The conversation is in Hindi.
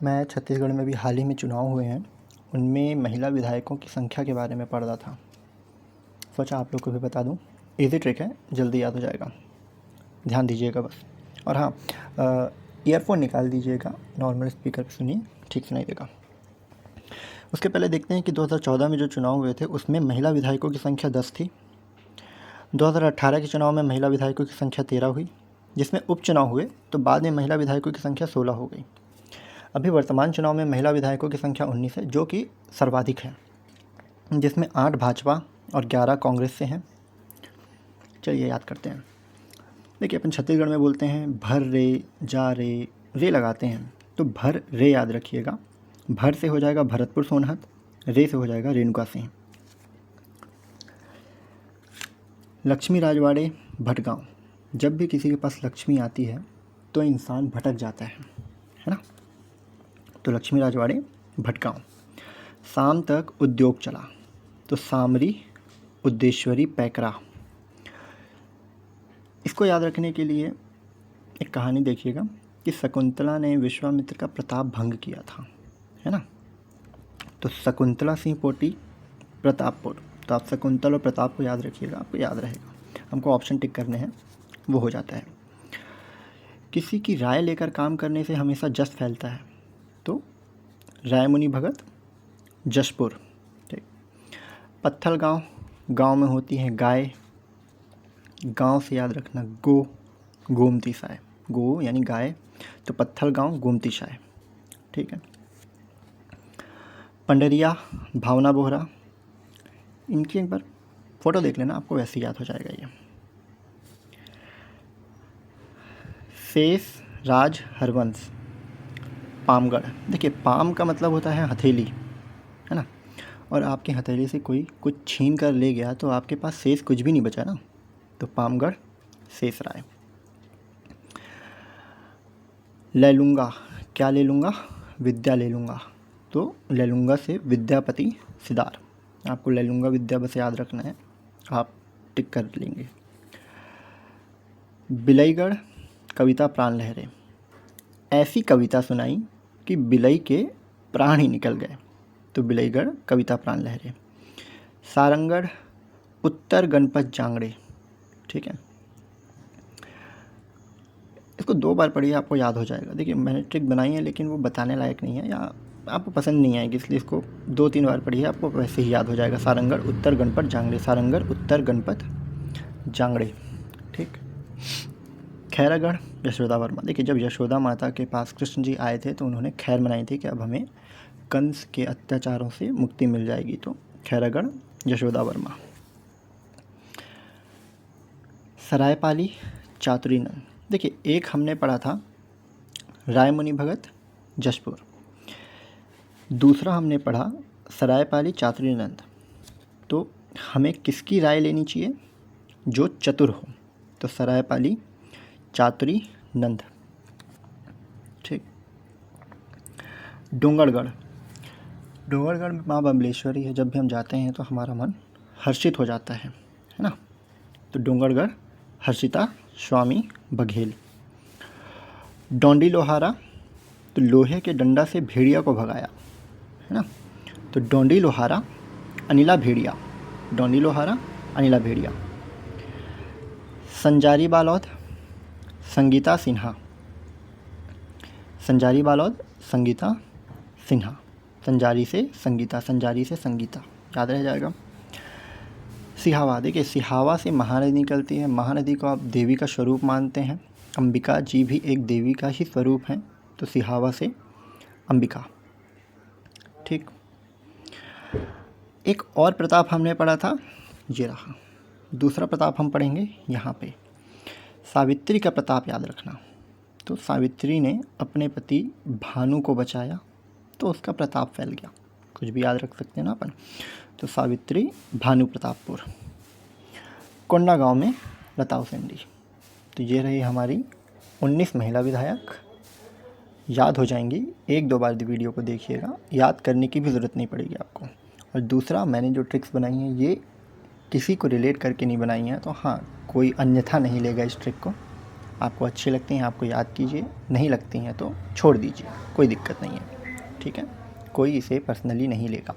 मैं छत्तीसगढ़ में भी हाल ही में चुनाव हुए हैं, उनमें महिला विधायकों की संख्या के बारे में पढ़ रहा था। सोचा आप लोग को भी बता दूं। ईज़ी ट्रिक है, जल्दी याद हो जाएगा, ध्यान दीजिएगा बस। और हाँ, ईयरफोन निकाल दीजिएगा, नॉर्मल स्पीकर पे सुनिए, ठीक सुनाई देगा। उसके पहले देखते हैं कि 2014 में जो चुनाव हुए थे उसमें महिला विधायकों की संख्या 10 थी। 2018 के चुनाव में महिला विधायकों की संख्या 13 हुई, जिसमें उपचुनाव हुए तो बाद में महिला विधायकों की संख्या 16 हो गई। अभी वर्तमान चुनाव में महिला विधायकों की संख्या 19 है, जो कि सर्वाधिक है, जिसमें 8 भाजपा और 11 कांग्रेस से हैं। चलिए याद करते हैं। देखिए, अपन छत्तीसगढ़ में बोलते हैं भर रे, जा रे लगाते हैं, तो भर रे याद रखिएगा। भर से हो जाएगा भरतपुर सोनहत, रे से हो जाएगा रेणुका सिंह। लक्ष्मी राजवाड़े भटगांव। जब भी किसी के पास लक्ष्मी आती है तो इंसान भटक जाता है ना। तो लक्ष्मी राजवाड़े भटगांव। शाम तक उद्योग चला, तो सामरी उद्देश्वरी पैकरा। इसको याद रखने के लिए एक कहानी देखिएगा कि शकुंतला ने विश्वामित्र का प्रताप भंग किया था, है ना। तो शकुंतला सिंह पोटी प्रतापपुर। तो आप शकुंतल और प्रताप को याद रखिएगा, आपको याद रहेगा। हमको ऑप्शन टिक करने हैं, वो हो जाता है। किसी की राय लेकर काम करने से हमेशा जस फैलता है, तो रायमुनि भगत जशपुर। ठीक। पत्थल गांव, गांव में होती है गाय, गांव से याद रखना गो, गोमती साय। गो यानी गाय, तो पत्थल गांव गोमती साय। ठीक है। पंडरिया भावना बोहरा। इनकी एक बार फ़ोटो देख लेना, आपको वैसे ही याद हो जाएगा ये। शेष राज हरवंश पामगढ़। देखिए, पाम का मतलब होता है हथेली, है ना। और आपकी हथेली से कोई कुछ छीन कर ले गया तो आपके पास शेष कुछ भी नहीं बचा ना, तो पामगढ़ शेष राय। ले लूँगा, क्या ले लूँगा? विद्या ले लूँगा, तो ले लूँगा से विद्यापति सिदार। आपको ले लूँगा विद्या बस याद रखना है, आप टिक कर लेंगे। बिलईगढ़ कविता प्राण लहरे। ऐसी कविता सुनाई कि बिलई के प्राण ही निकल गए, तो बिलईगढ़ कविता प्राण लहरे। सारंगढ़ उत्तर गणपत जांगड़े। ठीक है, इसको 2 बार पढ़िए, आपको याद हो जाएगा। देखिए, मैंने ट्रिक बनाई है लेकिन वो बताने लायक नहीं है या आपको पसंद नहीं आएगी, इसलिए इसको 2-3 बार पढ़िए, आपको वैसे ही याद हो जाएगा। सारंगढ़ उत्तर गणपत जांगड़े, सारंगढ़ उत्तर गणपत जांगड़े। ठीक। खैरागढ़ यशोदा वर्मा। देखिए, जब यशोदा माता के पास कृष्ण जी आए थे तो उन्होंने खैर मनाई थी कि अब हमें कंस के अत्याचारों से मुक्ति मिल जाएगी, तो खैरागढ़ यशोदा वर्मा। सरायपाली चातुरीनंद। देखिए, एक हमने पढ़ा था रायमुनि भगत जशपुर, दूसरा हमने पढ़ा सरायपाली चातुरीनंद। तो हमें किसकी राय लेनी चाहिए? जो चतुर हो, तो सरायपाली चातुरी नंद। ठीक। डोंगरगढ़। डोंगरगढ़ में माँ बमलेश्वरी है, जब भी हम जाते हैं तो हमारा मन हर्षित हो जाता है ना। तो डोंगरगढ़ हर्षिता स्वामी बघेल। डोंडी लोहारा, तो लोहे के डंडा से भेड़िया को भगाया, है ना। तो डोंडी लोहारा अनिला भेड़िया, डोंडी लोहारा अनिला भेड़िया। संजारी बालौद संगीता सिन्हा, संजारी बालौद संगीता सिन्हा। संजारी से संगीता, संजारी से संगीता, याद रह जाएगा। सिहावा। देखिए, सिहावा से महानदी निकलती है, महानदी को आप देवी का स्वरूप मानते हैं, अंबिका जी भी एक देवी का ही स्वरूप हैं, तो सिहावा से अंबिका। ठीक। एक और प्रताप हमने पढ़ा था, ये रहा। दूसरा प्रताप हम पढ़ेंगे यहाँ पे, सावित्री का प्रताप याद रखना। तो सावित्री ने अपने पति भानु को बचाया, तो उसका प्रताप फैल गया। कुछ भी याद रख सकते हैं ना अपन। तो सावित्री भानु प्रतापपुर। कोंडागांव में लता उसेंडी। तो ये रही हमारी 19 महिला विधायक, याद हो जाएंगी। 1-2 बार वीडियो को देखिएगा, याद करने की भी ज़रूरत नहीं पड़ेगी आपको। और दूसरा, मैंने जो ट्रिक्स बनाई हैं ये किसी को रिलेट करके नहीं बनाई हैं, तो हाँ, कोई अन्यथा नहीं लेगा इस ट्रिक को, आपको अच्छी लगती हैं आपको याद कीजिए, नहीं लगती हैं तो छोड़ दीजिए, कोई दिक्कत नहीं है, ठीक है। कोई इसे पर्सनली नहीं लेगा।